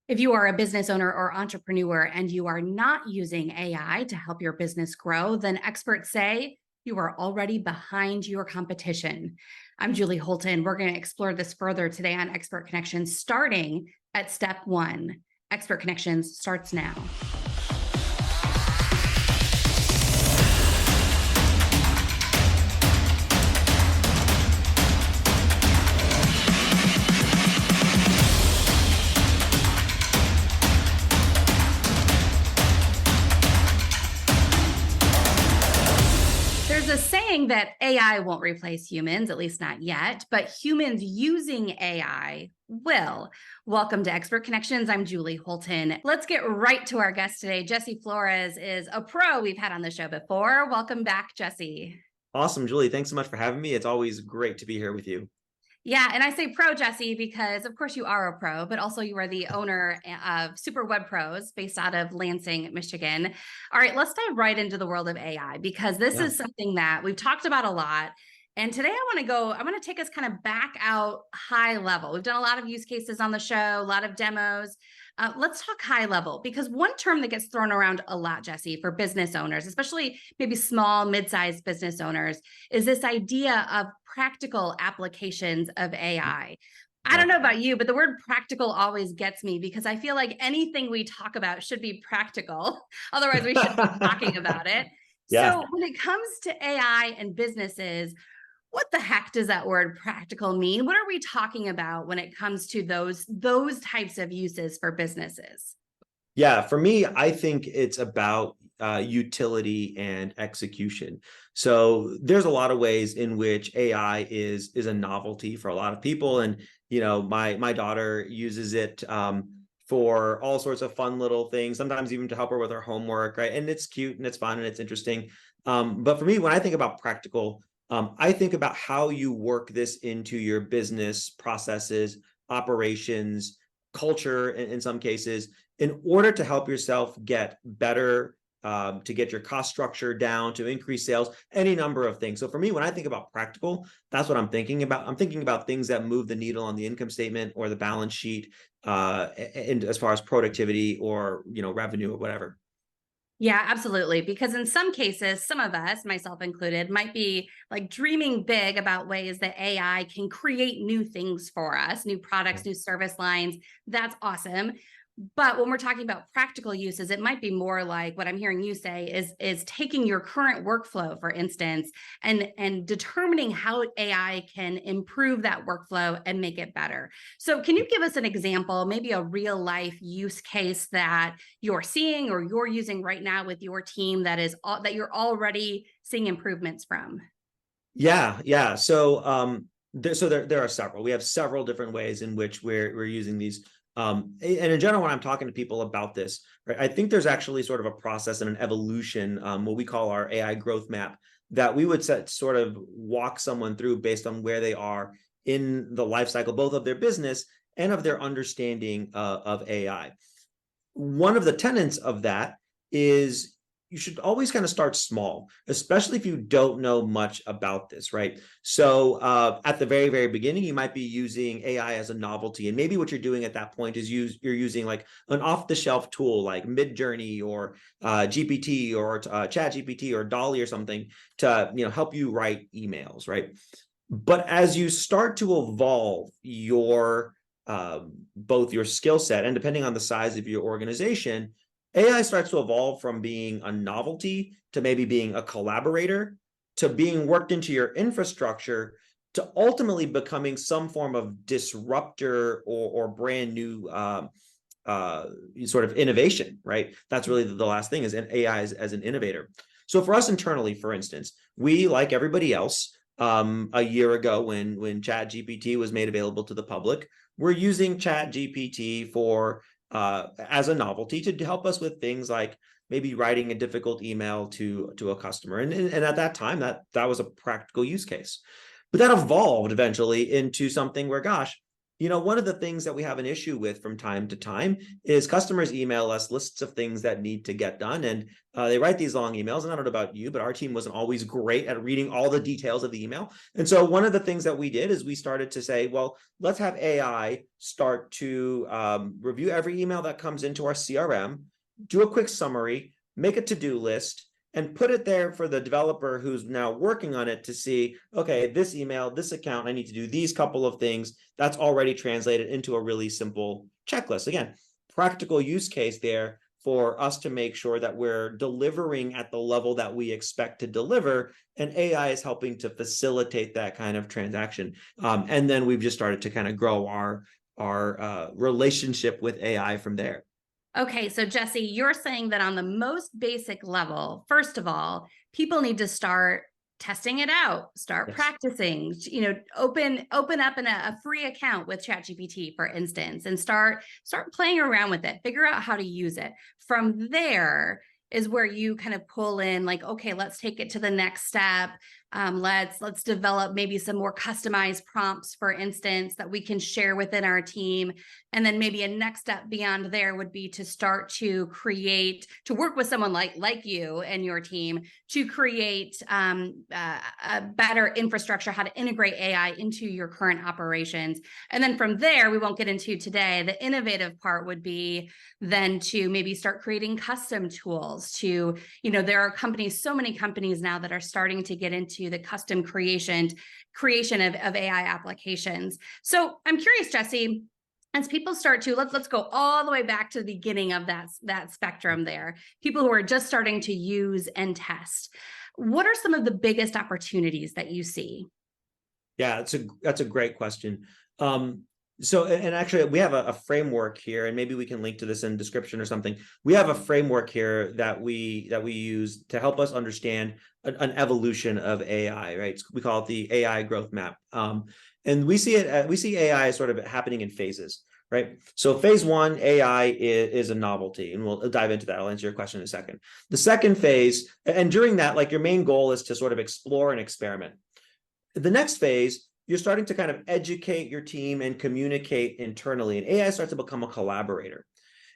If you are a business owner or entrepreneur and you are not using AI to help your business grow, then experts say you are already behind your competition. I'm Julie Holton. We're going to explore this further today on Expert Connections, starting at step 1. Expert Connections starts now. There's a saying that AI won't replace humans, at least not yet, but humans using AI will. Welcome to Expert Connections. I'm Julie Holton. Let's get right to our guest today. Jesse Flores is a pro we've had on the show before. Welcome back, Jesse. Awesome, Julie. Thanks so much for having me. It's always great to be here with you. Yeah, and I say pro, Jesse, because of course you are a pro, but also you are the owner of SuperWebPros based out of Lansing, Michigan. All right, let's dive right into the world of AI because this is something that we've talked about a lot. And today I want to take us kind of back out high level. We've done a lot of use cases on the show, a lot of demos. Let's talk high level because one term that gets thrown around a lot, Jesse, for business owners, especially maybe small, mid-sized business owners, is this idea of practical applications of AI. I don't know about you, but the word practical always gets me because I feel like anything we talk about should be practical. Otherwise, we shouldn't be talking about it. Yeah. So when it comes to AI and businesses, what the heck does that word practical mean? What are we talking about when it comes to those types of uses for businesses? Yeah, for me, I think it's about utility and execution. So there's a lot of ways in which AI is a novelty for a lot of people, and my daughter uses it for all sorts of fun little things. Sometimes even to help her with her homework, right? And it's cute and it's fun and it's interesting. But for me, when I think about practical, I think about how you work this into your business processes, operations, culture in some cases, in order to help yourself get better, to get your cost structure down, to increase sales, any number of things. So for me, when I think about practical, that's what I'm thinking about. I'm thinking about things that move the needle on the income statement or the balance sheet, and as far as productivity or revenue or whatever. Yeah, absolutely. Because in some cases, some of us, myself included, might be like dreaming big about ways that AI can create new things for us, new products, new service lines. That's awesome. But when we're talking about practical uses, it might be more like what I'm hearing you say is taking your current workflow, for instance, and determining how AI can improve that workflow and make it better. So can you give us an example, maybe a real life use case that you're seeing or you're using right now with your team that you're already seeing improvements from? Yeah. So there are several. We have several different ways in which we're using these. And in general, when I'm talking to people about this, right, I think there's actually sort of a process and an evolution, what we call our AI growth map, that we would sort of walk someone through based on where they are in the life cycle, both of their business and of their understanding of AI. One of the tenets of that is you should always kind of start small, especially if you don't know much about this, right? So at the very, very beginning, you might be using AI as a novelty. And maybe what you're doing at that point is you're using like an off-the-shelf tool like Midjourney or GPT or Chat GPT or Dolly or something to help you write emails, right? But as you start to evolve your both your skill set and depending on the size of your organization, AI starts to evolve from being a novelty to maybe being a collaborator to being worked into your infrastructure to ultimately becoming some form of disruptor or brand new sort of innovation, right? That's really the last thing is an AI as an innovator. So for us internally, for instance, we, like everybody else, a year ago when Chat GPT was made available to the public, we're using Chat GPT for as a novelty to help us with things like maybe writing a difficult email to a customer. And at that time, that was a practical use case. But that evolved eventually into something where, gosh, one of the things that we have an issue with from time to time is customers email us lists of things that need to get done. And they write these long emails. And I don't know about you, but our team wasn't always great at reading all the details of the email. And so one of the things that we did is we started to say, well, let's have AI start to review every email that comes into our CRM, do a quick summary, make a to-do list, and put it there for the developer who's now working on it to see, okay, this email, this account, I need to do these couple of things. That's already translated into a really simple checklist. Again, practical use case there for us to make sure that we're delivering at the level that we expect to deliver, and AI is helping to facilitate that kind of transaction. And then we've just started to kind of grow our relationship with AI from there. Okay, so Jesse, you're saying that on the most basic level, first of all, people need to start testing it out, start practicing, open up in a free account with ChatGPT, for instance, and start playing around with it, figure out how to use it. From there is where you kind of pull in, like, okay, let's take it to the next step. Let's develop maybe some more customized prompts, for instance, that we can share within our team. And then maybe a next step beyond there would be to start to work with someone like you and your team to create a better infrastructure, how to integrate AI into your current operations. And then from there, we won't get into today, the innovative part would be then to maybe start creating custom tools to, there are so many companies now that are starting to get into the custom creation of AI applications. So I'm curious, Jesse, as people start to, let's go all the way back to the beginning of that spectrum there, people who are just starting to use and test, what are some of the biggest opportunities that you see? Yeah, that's a great question. So, and actually we have a framework here, and maybe we can link to this in description or something. We have a framework here that we use to help us understand an evolution of AI, right? We call it the AI growth map. And we see AI sort of happening in phases, right? So phase one, AI is a novelty, and we'll dive into that. I'll answer your question in a second. The second phase, and during that, like, your main goal is to sort of explore and experiment. The next phase, you're starting to kind of educate your team and communicate internally, and AI starts to become a collaborator.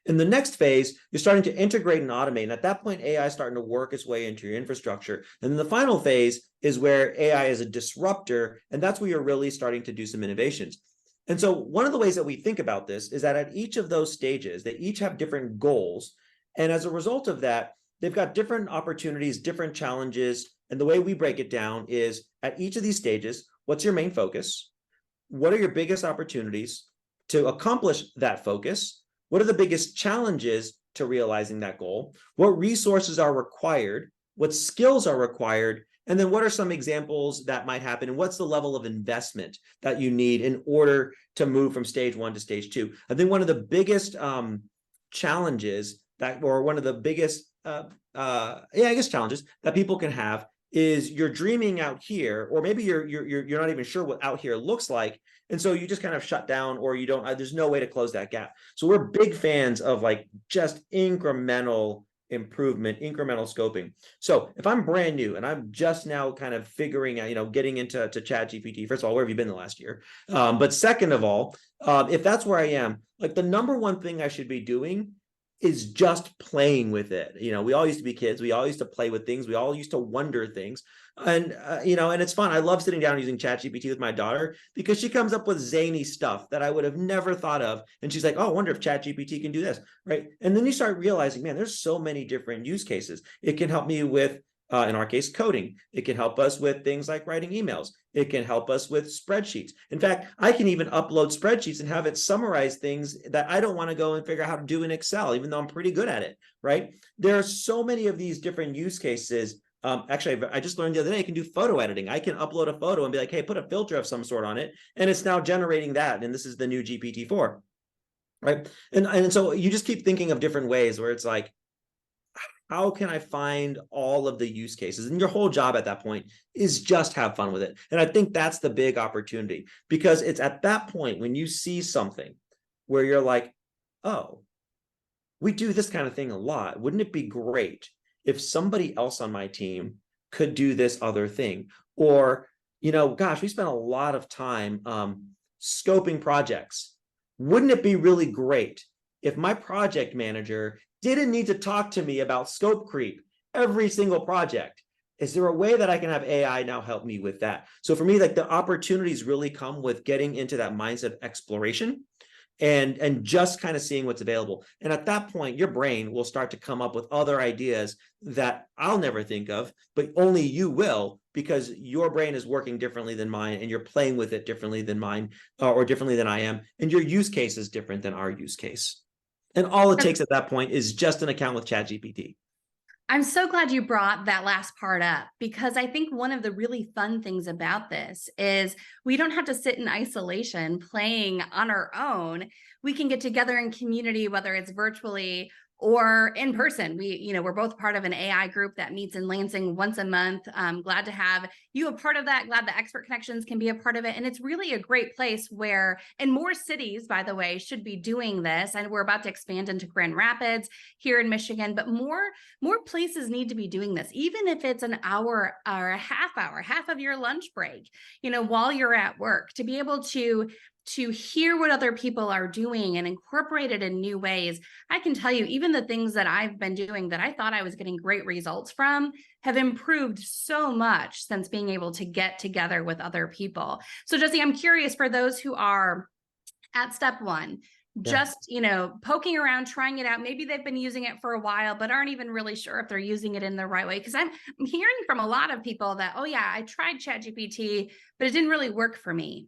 In the next phase, you're starting to integrate and automate. And at that point, AI is starting to work its way into your infrastructure. And then the final phase is where AI is a disruptor. And that's where you're really starting to do some innovations. And so one of the ways that we think about this is that at each of those stages, they each have different goals. And as a result of that, they've got different opportunities, different challenges. And the way we break it down is at each of these stages, what's your main focus? What are your biggest opportunities to accomplish that focus? What are the biggest challenges to realizing that goal? What resources are required? What skills are required? And then what are some examples that might happen? And what's the level of investment that you need in order to move from stage one to stage two? I think one of the biggest challenges or one of the biggest, challenges that people can have is you're dreaming out here, or maybe you're not even sure what out here looks like. And so you just kind of shut down, or you don't, there's no way to close that gap. So we're big fans of like just incremental improvement, incremental scoping. So if I'm brand new and I'm just now kind of figuring out, getting into ChatGPT, first of all, where have you been the last year? But second of all, if that's where I am, like, the number one thing I should be doing is just playing with it. We all used to be kids. We all used to play with things. We all used to wonder things. And, and it's fun. I love sitting down using ChatGPT with my daughter because she comes up with zany stuff that I would have never thought of. And she's like, oh, I wonder if ChatGPT can do this, right? And then you start realizing, man, there's so many different use cases. It can help me with, in our case, coding. It can help us with things like writing emails. It can help us with spreadsheets. In fact, I can even upload spreadsheets and have it summarize things that I don't want to go and figure out how to do in Excel, even though I'm pretty good at it, right? There are so many of these different use cases. Actually, I just learned the other day, I can do photo editing. I can upload a photo and be like, hey, put a filter of some sort on it. And it's now generating that. And this is the new GPT-4, right? And so you just keep thinking of different ways where it's like, how can I find all of the use cases? And your whole job at that point is just have fun with it. And I think that's the big opportunity, because it's at that point when you see something where you're like, oh, we do this kind of thing a lot. Wouldn't it be great if somebody else on my team could do this other thing? Or, gosh, we spent a lot of time scoping projects. Wouldn't it be really great if my project manager didn't need to talk to me about scope creep every single project? Is there a way that I can have AI now help me with that? So for me, like, the opportunities really come with getting into that mindset of exploration and just kind of seeing what's available. And at that point, your brain will start to come up with other ideas that I'll never think of, but only you will, because your brain is working differently than mine, and you're playing with it differently than mine, or differently than I am, and your use case is different than our use case. And all it takes at that point is just an account with ChatGPT. I'm so glad you brought that last part up, because I think one of the really fun things about this is we don't have to sit in isolation playing on our own. We can get together in community, whether it's virtually or in person. We're both part of an AI group that meets in Lansing once a month. I'm glad to have you a part of that. Glad the Expert Connections can be a part of it. And it's really a great place where, and more cities, by the way, should be doing this. And we're about to expand into Grand Rapids here in Michigan, but more places need to be doing this, even if it's an hour or a half hour, half of your lunch break, while you're at work, to be able to hear what other people are doing and incorporate it in new ways. I can tell you, even the things that I've been doing that I thought I was getting great results from have improved so much since being able to get together with other people. So Jesse, I'm curious, for those who are at step one, just, poking around, trying it out. Maybe they've been using it for a while, but aren't even really sure if they're using it in the right way. Because I'm hearing from a lot of people that, oh yeah, I tried ChatGPT, but it didn't really work for me.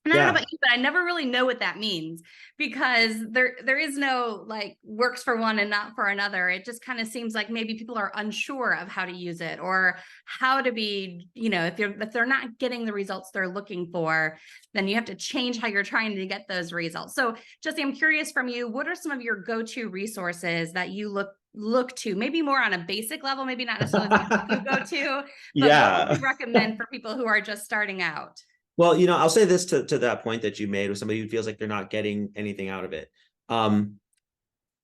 And I don't know about you, but I never really know what that means, because there is no like works for one and not for another. It just kind of seems like maybe people are unsure of how to use it, or how to be, if they're not getting the results they're looking for, then you have to change how you're trying to get those results. So Jesse, I'm curious from you, what are some of your go-to resources that you look to, maybe more on a basic level, maybe not necessarily you go to, but what would you recommend for people who are just starting out? Well, I'll say this to that point that you made with somebody who feels like they're not getting anything out of it.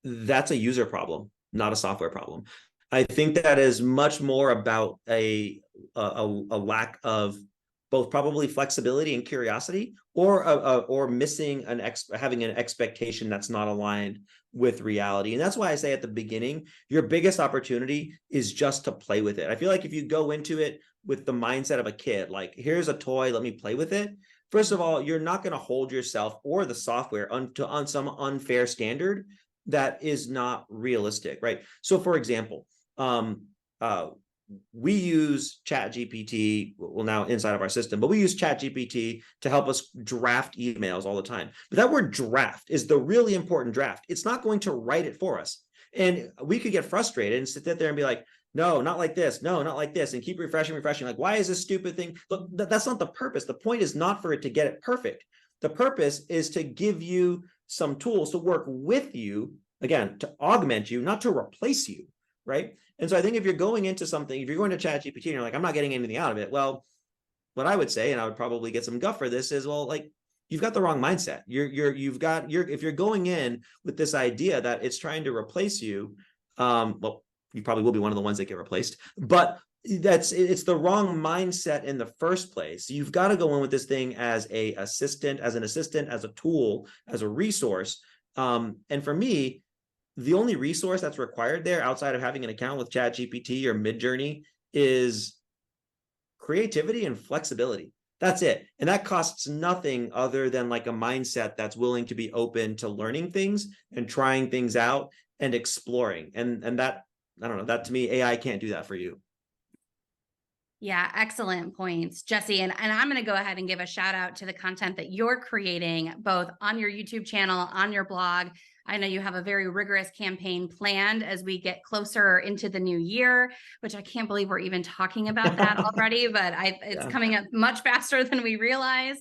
That's a user problem, not a software problem. I think that is much more about a lack of both probably flexibility and curiosity, or missing having an expectation that's not aligned with reality. And that's why I say at the beginning, your biggest opportunity is just to play with it. I feel like if you go into it with the mindset of a kid, like, here's a toy, let me play with it. First of all, you're not going to hold yourself or the software on some unfair standard that is not realistic, right? So for example, we use ChatGPT, well, now inside of our system, but we use ChatGPT to help us draft emails all the time. But that word draft is the really important draft. It's not going to write it for us. And we could get frustrated and sit there and be like, no, not like this. No, not like this. And keep refreshing. Like, why is this stupid thing? Look, that's not the purpose. The point is not for it to get it perfect. The purpose is to give you some tools to work with you, again, to augment you, not to replace you, right? And so I think if you're going into something, if you're going to ChatGPT and you're like, I'm not getting anything out of it, well, what I would say, and I would probably get some guff for this, is, well, like, you've got the wrong mindset. If you're going in with this idea that it's trying to replace you, well, you probably will be one of the ones that get replaced, but it's the wrong mindset in the first place. You've got to go in with this thing as an assistant, as a tool, as a resource. And for me, the only resource that's required there outside of having an account with ChatGPT or Midjourney is creativity and flexibility. That's it. And that costs nothing other than like a mindset that's willing to be open to learning things and trying things out and exploring. And that, I don't know, that to me, AI can't do that for you. Yeah, excellent points, Jesse. And I'm going to go ahead and give a shout out to the content that you're creating, both on your YouTube channel, on your blog. I know you have a very rigorous campaign planned as we get closer into the new year, which I can't believe we're even talking about that already, but it's coming up much faster than we realize.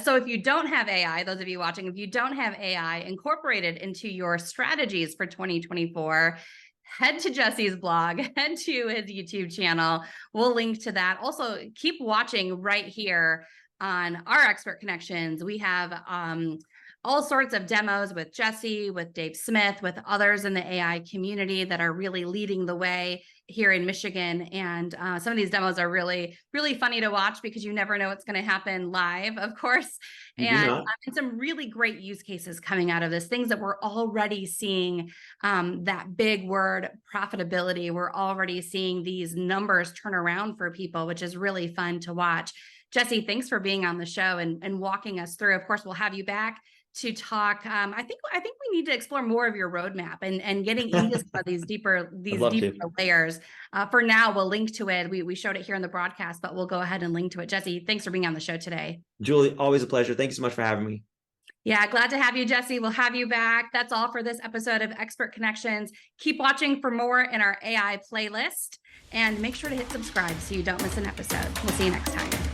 So if you don't have AI, those of you watching, if you don't have AI incorporated into your strategies for 2024, head to Jesse's blog, head to his YouTube channel. We'll link to that. Also, keep watching right here on our Expert Connections. We have all sorts of demos with Jesse, with Dave Smith, with others in the AI community that are really leading the way here in Michigan. And some of these demos are really, really funny to watch because you never know what's going to happen live, of course. And some really great use cases coming out of this, things that we're already seeing, that big word profitability. We're already seeing these numbers turn around for people, which is really fun to watch. Jesse, thanks for being on the show and walking us through. Of course, we'll have you back to talk. I think we need to explore more of your roadmap and getting into some of these deeper layers. For now, we'll link to it. We showed it here in the broadcast, but we'll go ahead and link to it. Jesse, thanks for being on the show today. Julie, always a pleasure. Thank you so much for having me. Yeah, glad to have you, Jesse. We'll have you back. That's all for this episode of Expert Connections. Keep watching for more in our AI playlist and make sure to hit subscribe so you don't miss an episode. We'll see you next time.